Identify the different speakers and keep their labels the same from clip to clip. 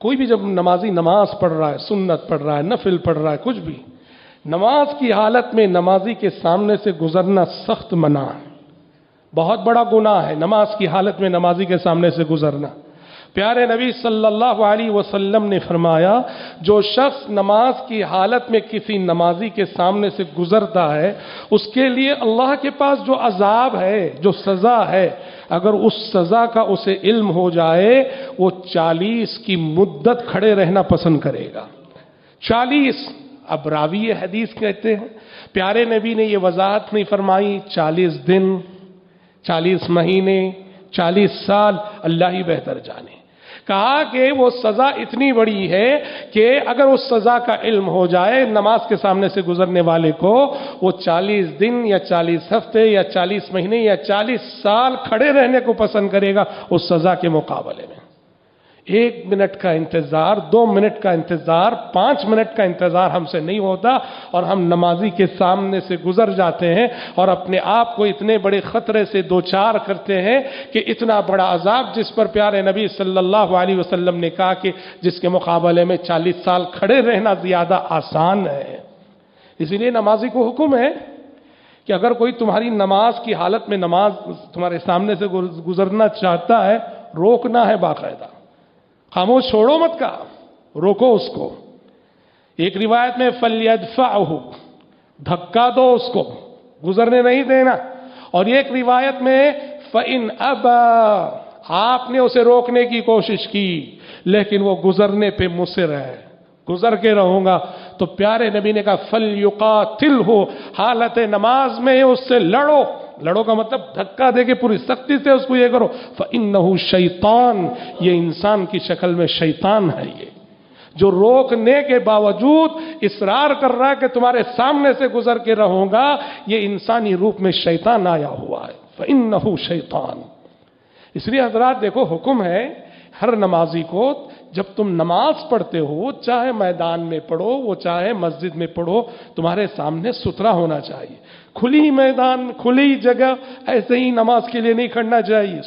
Speaker 1: کوئی بھی جب نمازی نماز پڑھ رہا ہے، سنت پڑھ رہا ہے، نفل پڑھ رہا ہے، کچھ بھی، نماز کی حالت میں نمازی کے سامنے سے گزرنا سخت منع ہے، بہت بڑا گناہ ہے نماز کی حالت میں نمازی کے سامنے سے گزرنا۔ پیارے نبی صلی اللہ علیہ وسلم نے فرمایا، جو شخص نماز کی حالت میں کسی نمازی کے سامنے سے گزرتا ہے، اس کے لیے اللہ کے پاس جو عذاب ہے، جو سزا ہے، اگر اس سزا کا اسے علم ہو جائے، وہ 40 کی مدت کھڑے رہنا پسند کرے گا۔ 40۔ اب راوی حدیث کہتے ہیں پیارے نبی نے یہ وضاحت نہیں فرمائی 40 دن، 40 مہینے، 40 سال، اللہ ہی بہتر جانے۔ کہا کہ وہ سزا اتنی بڑی ہے کہ اگر اس سزا کا علم ہو جائے نماز کے سامنے سے گزرنے والے کو، وہ 40 دن یا 40 ہفتے یا 40 مہینے یا 40 سال کھڑے رہنے کو پسند کرے گا اس سزا کے مقابلے میں۔ 1 منٹ کا انتظار، 2 منٹ کا انتظار، 5 منٹ کا انتظار ہم سے نہیں ہوتا، اور ہم نمازی کے سامنے سے گزر جاتے ہیں اور اپنے آپ کو اتنے بڑے خطرے سے دوچار کرتے ہیں کہ اتنا بڑا عذاب جس پر پیارے نبی صلی اللہ علیہ وسلم نے کہا کہ جس کے مقابلے میں 40 سال کھڑے رہنا زیادہ آسان ہے۔ اسی لیے نمازی کو حکم ہے کہ اگر کوئی تمہاری نماز کی حالت میں نماز تمہارے سامنے سے گزرنا چاہتا ہے، روکنا ہے باقاعدہ، خاموش چھوڑو مت کا، روکو اس کو۔ ایک روایت میں فَلْيَدْفَعْهُ، دھکا دو اس کو، گزرنے نہیں دینا، اور ایک روایت میں فَإِنْ أَبَى، آپ نے اسے روکنے کی کوشش کی لیکن وہ گزرنے پہ مصر ہے، گزر کے رہوں گا، تو پیارے نبی نے کہا فَلْيُقَاتِلْهُ، حالت نماز میں اس سے لڑو۔ لڑو کا مطلب دھکا دے کے پوری سختی سے اس کو یہ کرو۔ فَإِنَّهُ شیطان، یہ انسان کی شکل میں شیطان ہے، یہ جو روکنے کے باوجود اصرار کر رہا ہے کہ تمہارے سامنے سے گزر کے رہوں گا، یہ انسانی روپ میں شیطان آیا ہوا ہے۔ فَإِنَّهُ شیطان۔ اس لیے حضرات دیکھو، حکم ہے ہر نمازی کو، جب تم نماز پڑھتے ہو، چاہے میدان میں پڑھو، وہ چاہے مسجد میں پڑھو، تمہارے سامنے ستھرا ہونا چاہیے۔ کھلی میدان، کھلی جگہ ایسے ہی نماز کے لیے نہیں کھڑنا چاہیے۔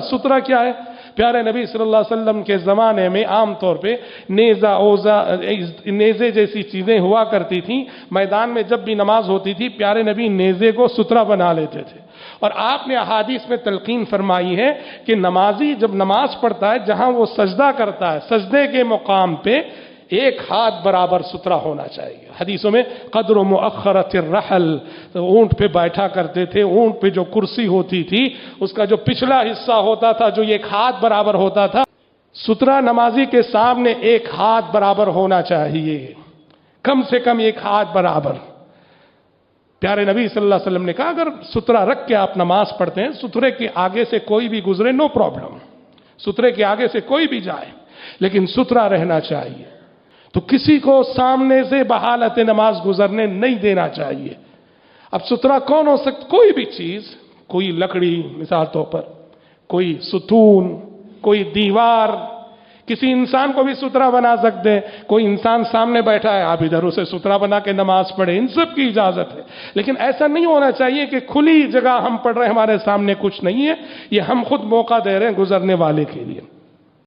Speaker 1: ستھرا کیا ہے؟ پیارے نبی صلی اللہ علیہ وسلم کے زمانے میں عام طور پہ نیزے جیسی چیزیں ہوا کرتی تھیں، میدان میں جب بھی نماز ہوتی تھی پیارے نبی نیزے کو ستھرا بنا لیتے تھے، اور آپ نے احادیث میں تلقین فرمائی ہے کہ نمازی جب نماز پڑھتا ہے، جہاں وہ سجدہ کرتا ہے، سجدے کے مقام پہ 1 ہاتھ برابر ستھرا ہونا چاہیے۔ حدیثوں میں قدر مؤخرۃ الرحل، اونٹ پہ بیٹھا کرتے تھے، اونٹ پہ جو کرسی ہوتی تھی اس کا جو پچھلا حصہ ہوتا تھا جو 1 ہاتھ برابر ہوتا تھا، ستھرا نمازی کے سامنے 1 ہاتھ برابر ہونا چاہیے، کم سے کم 1 ہاتھ برابر۔ پیارے نبی صلی اللہ علیہ وسلم نے کہا اگر ستھرا رکھ کے آپ نماز پڑھتے ہیں، ستھرے کے آگے سے کوئی بھی گزرے نو پرابلم، ستھرے کے آگے سے کوئی بھی جائے، لیکن ستھرا رہنا چاہیے۔ تو کسی کو سامنے سے بحالت نماز گزرنے نہیں دینا چاہیے۔ اب ستھرا کون ہو سکتا؟ کوئی بھی چیز، کوئی لکڑی مثال طور پر، کوئی ستون، کوئی دیوار، کسی انسان کو بھی ستھرا بنا سکتے ہیں۔ کوئی انسان سامنے بیٹھا ہے، آپ ادھر اسے ستھرا بنا کے نماز پڑھیں، ان سب کی اجازت ہے، لیکن ایسا نہیں ہونا چاہیے کہ کھلی جگہ ہم پڑھ رہے ہیں، ہمارے سامنے کچھ نہیں ہے، یہ ہم خود موقع دے رہے ہیں گزرنے والے کے لیے۔